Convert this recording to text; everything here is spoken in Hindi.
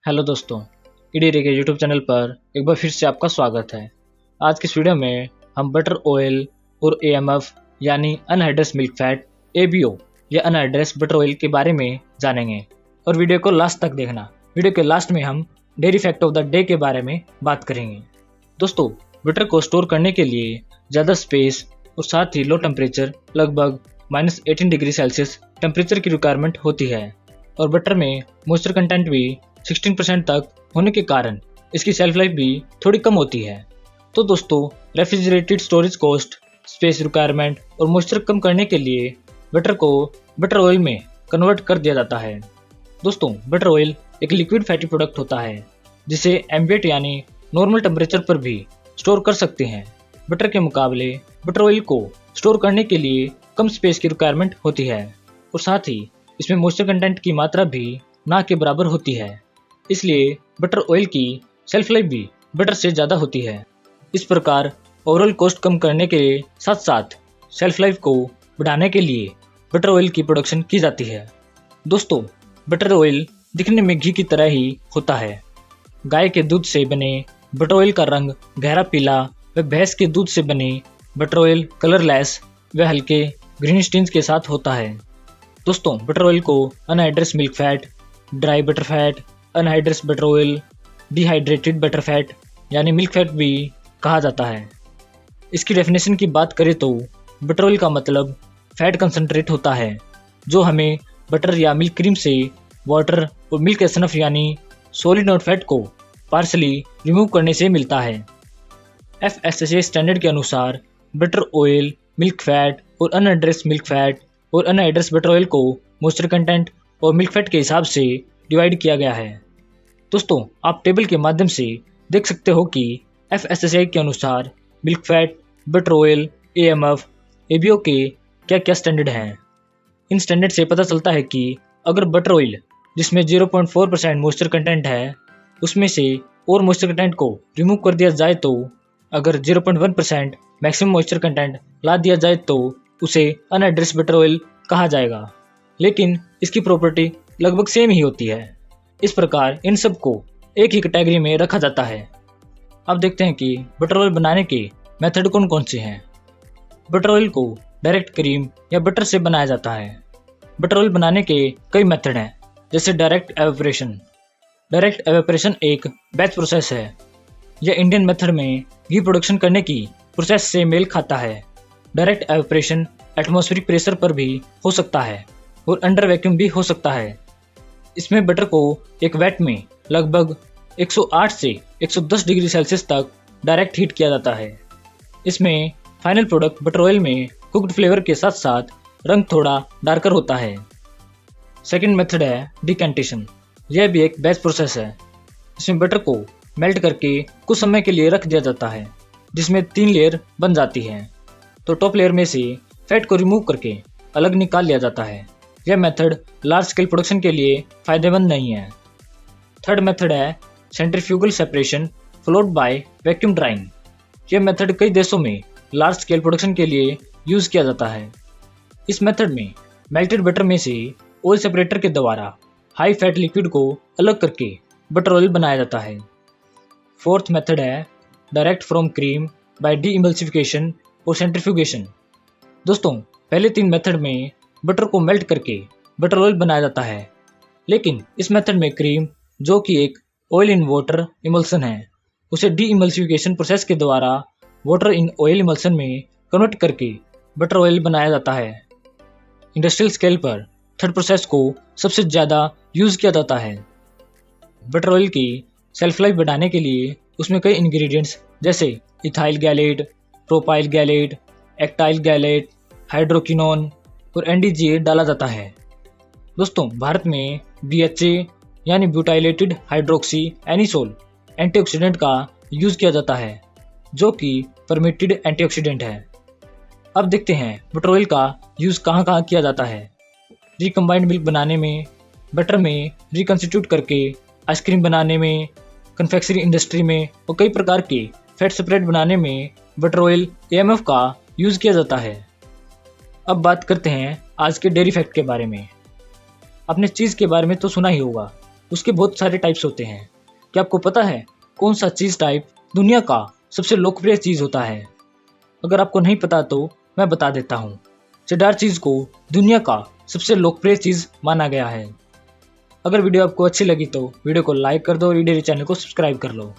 हेलो दोस्तों, ईडी के यूट्यूब चैनल पर एक बार फिर से आपका स्वागत है। आज की इस वीडियो में हम बटर ऑयल और एएमएफ यानी अनहाइड्रेस मिल्क फैट एबीओ या अनहाइड्रेस बटर ऑयल के बारे में जानेंगे और वीडियो को लास्ट तक देखना। वीडियो के लास्ट में हम dairy fact of the day के बारे में बात करेंगे। दोस्तों, बटर को स्टोर करने के लिए ज़्यादा स्पेस और साथ ही लो टेम्परेचर लगभग -18 डिग्री सेल्सियस टेम्परेचर की रिक्वायरमेंट होती है और बटर में मॉइस्चर कंटेंट भी 16% तक होने के कारण इसकी सेल्फ लाइफ भी थोड़ी कम होती है। तो दोस्तों, refrigerated storage cost, space requirement और मॉइस्चर कम करने के लिए बटर को बटर ऑयल में कन्वर्ट कर दिया जाता है। दोस्तों, बटर ऑयल एक लिक्विड फैटी प्रोडक्ट होता है जिसे एम्बिएंट यानी नॉर्मल टेम्परेचर पर भी स्टोर कर सकते हैं। बटर के मुकाबले बटर ऑयल को स्टोर करने के लिए कम स्पेस की रिक्वायरमेंट होती है और साथ ही इसमें मॉइस्चर कंटेंट की मात्रा भी ना के बराबर होती है। इसलिए बटर ऑयल की सेल्फ लाइफ भी बटर से ज़्यादा होती है। इस प्रकार ओवरऑल कॉस्ट कम करने के साथ साथ सेल्फ लाइफ को बढ़ाने के लिए बटर ऑयल की प्रोडक्शन की जाती है। दोस्तों, बटर ऑयल दिखने में घी की तरह ही होता है। गाय के दूध से बने बटर ऑयल का रंग गहरा पीला व भैंस के दूध से बने बटर ऑयल कलरलेस व हल्के ग्रीन टिंज के साथ होता है। दोस्तों, बटर ऑयल को anhydrase milk fat, dry butter fat, anhydrase butter oil, dehydrated butter fat यानी मिल्क फैट भी कहा जाता है। इसकी डेफिनेशन की बात करें तो बटर ऑयल का मतलब फैट कंसंट्रेट होता है जो हमें बटर या मिल्क क्रीम से वाटर और मिल्क एसनफ यानी सॉलिड नॉट फैट को पार्सली रिमूव करने से मिलता है। FSSAI स्टैंडर्ड के अनुसार बटर ऑयल, मिल्क फैट और अनहाइड्रेस मिल्क फैट और अनहाइड्रेस बटर ऑयल को मॉइस्चर कंटेंट और मिल्क फैट के हिसाब से डिवाइड किया गया है। दोस्तों, आप टेबल के माध्यम से देख सकते हो कि FSSAI के अनुसार milk fat, butter oil, AMF, ABO के क्या क्या स्टैंडर्ड हैं। इन स्टैंडर्ड से पता चलता है कि अगर बटर ऑयल जिसमें 0.4% मॉइस्चर कंटेंट है उसमें से और मॉइस्चर कंटेंट को रिमूव कर दिया जाए तो अगर 0.1% मैक्सिमम मॉइस्चर कंटेंट ला दिया जाए तो उसे अनहाइड्रेस बटर ऑयल कहा जाएगा, लेकिन इसकी प्रॉपर्टी लगभग सेम ही होती है। इस प्रकार इन सब को एक ही कैटेगरी में रखा जाता है। अब देखते हैं कि बटर ऑयल बनाने के मेथड कौन कौन से हैं। बटर ऑयल को डायरेक्ट क्रीम या बटर से बनाया जाता है। बटर ऑयल बनाने के कई मेथड हैं, जैसे डायरेक्ट एवेपोरेशन। डायरेक्ट एवेपोरेशन एक बैच प्रोसेस है। यह इंडियन मेथड में घी प्रोडक्शन करने की प्रोसेस से मेल खाता है। डायरेक्ट एवेपोरेशन एटमॉस्फेरिक प्रेशर पर भी हो सकता है और अंडर वैक्यूम भी हो सकता है। इसमें बटर को एक वैट में लगभग 108 से 110 डिग्री सेल्सियस तक डायरेक्ट हीट किया जाता है। इसमें फाइनल प्रोडक्ट बटर ऑयल में कुक्ड फ्लेवर के साथ साथ रंग थोड़ा डार्कर होता है। सेकंड मेथड है डिकैंटेशन। यह भी एक बैच प्रोसेस है। इसमें बटर को मेल्ट करके कुछ समय के लिए रख दिया जाता है, जिसमें 3 लेयर बन जाती है। तो टॉप लेयर में से फैट को रिमूव करके अलग निकाल लिया जाता है। यह मेथड लार्ज स्केल प्रोडक्शन के लिए फायदेमंद नहीं है। थर्ड मेथड है centrifugal separation followed by vacuum drawing. यह मेथड कई देशों में लार्ज स्केल प्रोडक्शन के लिए यूज किया जाता है। इस मेथड में मेल्टेड बटर में से ऑयल सेपरेटर के द्वारा हाई फैट लिक्विड को अलग करके बटर ऑयल बनाया जाता है। फोर्थ मेथड है direct from cream by de emulsification और सेंट्रीफ्यूगेशन। दोस्तों, पहले 3 मेथड में बटर को मेल्ट करके बटर ऑयल बनाया जाता है, लेकिन इस मेथड में क्रीम, जो कि एक ऑयल इन वाटर इमल्सन है, उसे डी इमल्सिफिकेशन प्रोसेस के द्वारा वाटर इन ऑयल इमल्सन में कन्वर्ट करके बटर ऑयल बनाया जाता है। इंडस्ट्रियल स्केल पर थर्ड प्रोसेस को सबसे ज़्यादा यूज किया जाता है। बटर ऑयल की सेल्फ लाइफ बढ़ाने के लिए उसमें कई इंग्रेडिएंट्स जैसे ethyl gallate, propyl gallate, octyl gallate, hydroquinone और NDGA डाला जाता है। दोस्तों, भारत में BHA यानी ब्यूटाइलेटेड हाइड्रोक्सी एनिसोल एंटीऑक्सीडेंट का यूज किया जाता है, जो कि परमिटेड एंटीऑक्सीडेंट है। अब देखते हैं बटर ऑयल का यूज कहाँ कहाँ किया जाता है। रिकम्बाइंड मिल्क बनाने में, बटर में रिकॉन्स्टिट्यूट करके आइसक्रीम बनाने में, कन्फेक्शनरी इंडस्ट्री में और कई प्रकार के फैट सेपरेट बनाने में बटर ऑयल AMF का यूज किया जाता है। अब बात करते हैं आज के डेयरी फैक्ट के बारे में। आपने चीज़ के बारे में तो सुना ही होगा, उसके बहुत सारे टाइप्स होते हैं। क्या आपको पता है कौन सा चीज़ टाइप दुनिया का सबसे लोकप्रिय चीज़ होता है? अगर आपको नहीं पता तो मैं बता देता हूँ। चेडार चीज़ को दुनिया का सबसे लोकप्रिय चीज़ माना गया है। अगर वीडियो आपको अच्छी लगी तो वीडियो को लाइक कर दो और वीडियो चैनल को सब्सक्राइब कर लो।